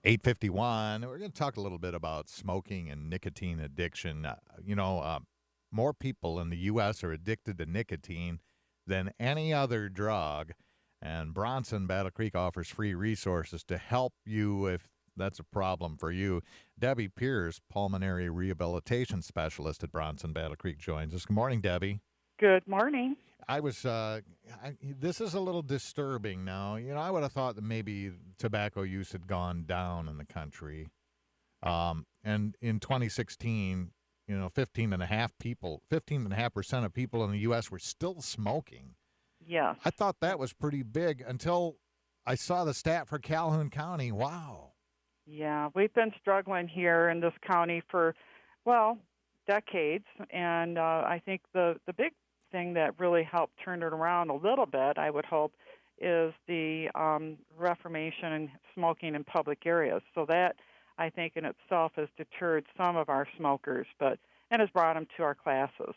8:51. We're going to talk a little bit about smoking and nicotine addiction. More people in the U.S. are addicted to nicotine than any other drug. And Bronson, Battle Creek offers free resources to help you if that's a problem for you. Debbie Pierce, Pulmonary Rehabilitation Specialist at Bronson, Battle Creek, joins us. Good morning, Debbie. Good morning. This is a little disturbing now. I would have thought that maybe tobacco use had gone down in the country. And in 2016, 15.5% of people in the U.S. were still smoking. Yes. I thought that was pretty big until I saw the stat for Calhoun County. Wow. Yeah, we've been struggling here in this county for, decades. And I think the big thing that really helped turn it around a little bit, I would hope, is the reformation in smoking in public areas. So that, I think, in itself has deterred some of our smokers, and has brought them to our classes.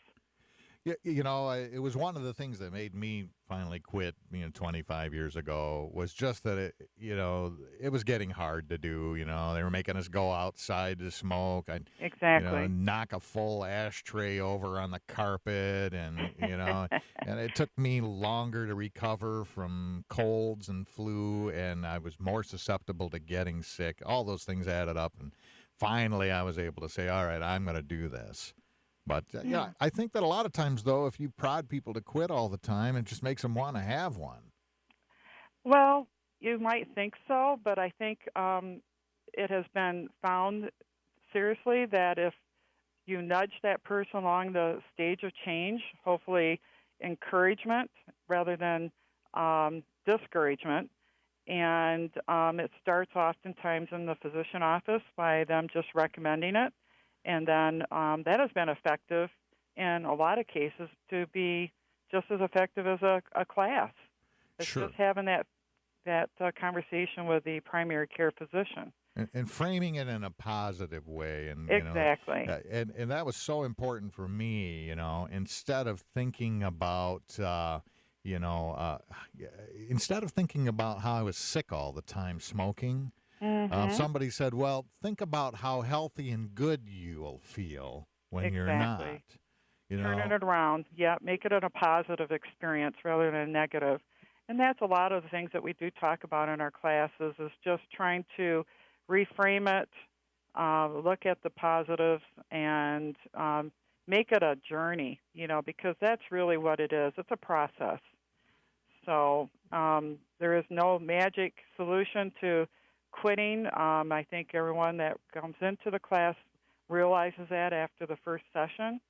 Yeah, it was one of the things that made me finally quit, 25 years ago, was just that it was getting hard to do. They were making us go outside to smoke. I'd, Exactly. knock a full ashtray over on the carpet, and and it took me longer to recover from colds and flu, and I was more susceptible to getting sick. All those things added up, and finally I was able to say, all right, I'm going to do this. But, Yeah. I think that a lot of times, though, if you prod people to quit all the time, it just makes them want to have one. Well, you might think so, but I think it has been found seriously that if you nudge that person along the stage of change, hopefully encouragement rather than discouragement. And it starts oftentimes in the physician office by them just recommending it. And then that has been effective in a lot of cases to be just as effective as a class. It's Sure. just having that conversation with the primary care physician. And framing it in a positive way. And, Exactly. and that was so important for me, instead of thinking about, you know, uh, instead of thinking about how I was sick all the time smoking. Mm-hmm. Somebody said, well, think about how healthy and good you'll feel when you're not. Exactly. You Turning know, it around. Yeah, make it a positive experience rather than a negative. And that's a lot of the things that we do talk about in our classes is just trying to reframe it, look at the positives, and make it a journey, because that's really what it is. It's a process. So there is no magic solution to quitting. I think everyone that comes into the class realizes that after the first session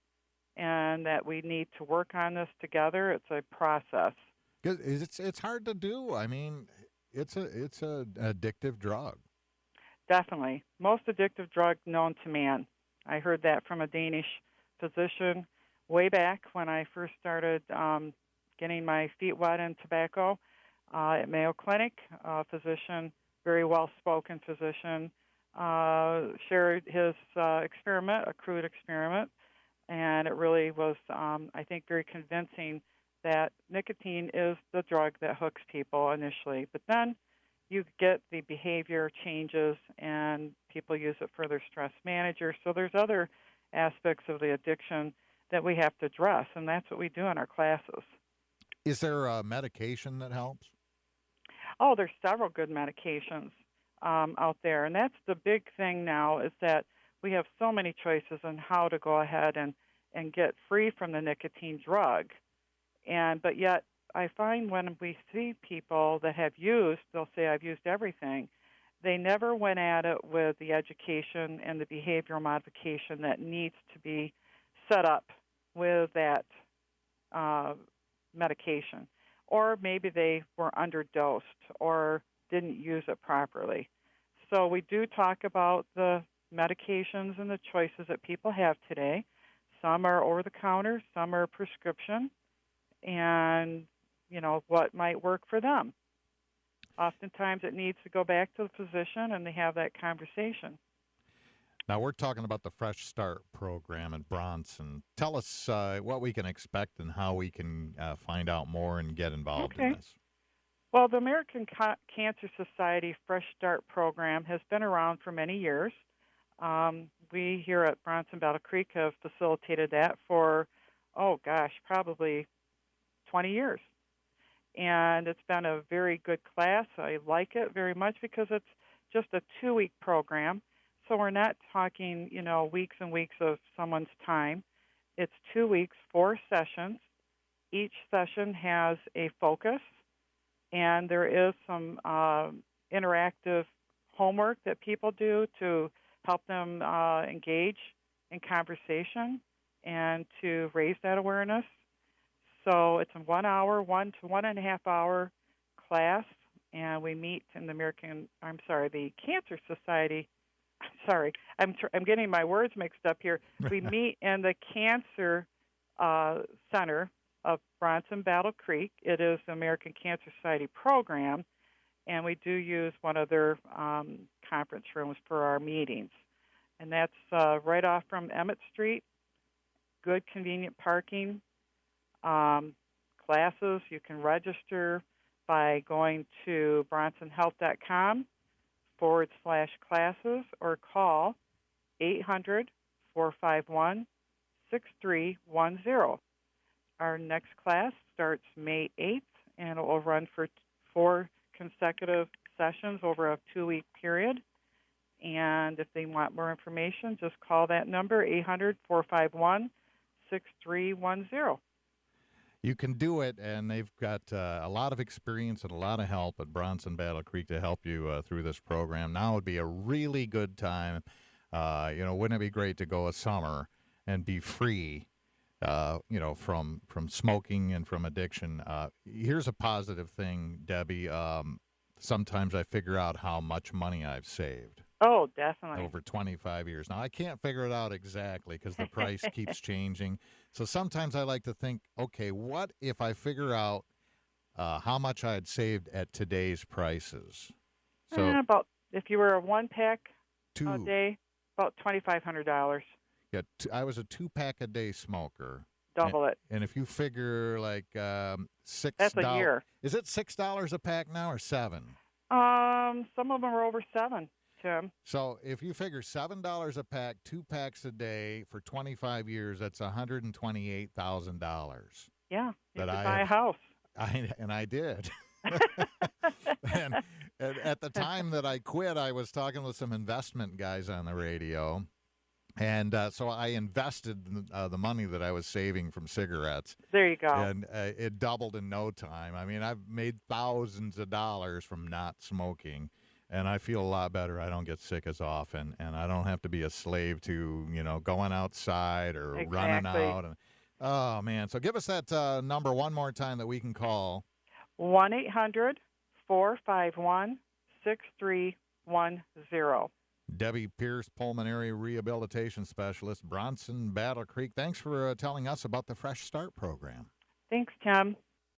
and that we need to work on this together. It's a process. 'cause it's hard to do. I mean, it's a addictive drug. Definitely. Most addictive drug known to man. I heard that from a Danish physician way back when I first started getting my feet wet in tobacco at Mayo Clinic. A physician, very well-spoken physician, shared his experiment, a crude experiment, and it really was, I think, very convincing that nicotine is the drug that hooks people initially. But then you get the behavior changes, and people use it for their stress manager. So there's other aspects of the addiction that we have to address, and that's what we do in our classes. Is there a medication that helps? Oh, there's several good medications out there, and that's the big thing now is that we have so many choices on how to go ahead and get free from the nicotine drug. But yet I find when we see people that have used, they'll say, I've used everything. They never went at it with the education and the behavioral modification that needs to be set up with that medication. Or maybe they were underdosed or didn't use it properly. So we do talk about the medications and the choices that people have today. Some are over the counter, some are prescription, and what might work for them. Oftentimes it needs to go back to the physician and they have that conversation. Now, we're talking about the Fresh Start program at Bronson. Tell us what we can expect and how we can find out more and get involved in Okay. this. Well, the American Cancer Society Fresh Start program has been around for many years. We here at Bronson Battle Creek have facilitated that for, oh gosh, probably 20 years. And it's been a very good class. I like it very much because it's just a 2-week program. So we're not talking, weeks and weeks of someone's time. It's 2 weeks, 4 sessions. Each session has a focus, and there is some interactive homework that people do to help them engage in conversation and to raise that awareness. So it's a 1 hour, 1 to 1.5 hour class, and we meet in the Cancer Society. Sorry, I'm getting my words mixed up here. We meet in the Cancer Center of Bronson Battle Creek. It is the American Cancer Society program, and we do use one of their conference rooms for our meetings. And that's right off from Emmett Street. Good, convenient parking. Classes, you can register by going to bronsonhealth.com/classes or call 800-451-6310. Our next class starts May 8th, and it will run for 4 consecutive sessions over a 2-week period. And if they want more information, just call that number, 800-451-6310. You can do it, and they've got a lot of experience and a lot of help at Bronson Battle Creek to help you through this program. Now would be a really good time. Wouldn't it be great to go a summer and be free, from smoking and from addiction? Here's a positive thing, Debbie. Sometimes I figure out how much money I've saved. Oh, definitely. Over 25 years. Now, I can't figure it out exactly because the price keeps changing. So sometimes I like to think, okay, what if I figure out how much I had saved at today's prices? So about, if you were a 1-pack a day, about $2,500. Yeah, I was a 2-pack-a-day smoker. Double it. And if you figure like $6. That's a year. Is it $6 a pack now or $7? Some of them are over $7. Tim. So if you figure $7 a pack, 2 packs a day for 25 years, that's $128,000. Yeah, you could buy a house. And I did. and at the time that I quit, I was talking with some investment guys on the radio. And so I invested the money that I was saving from cigarettes. There you go. And it doubled in no time. I mean, I've made thousands of dollars from not smoking. And I feel a lot better. I don't get sick as often, and I don't have to be a slave to, going outside or running out. And, oh, man. So give us that number one more time that we can call. 1-800-451-6310. Debbie Pierce, Pulmonary Rehabilitation Specialist, Bronson Battle Creek. Thanks for telling us about the Fresh Start program. Thanks, Tim.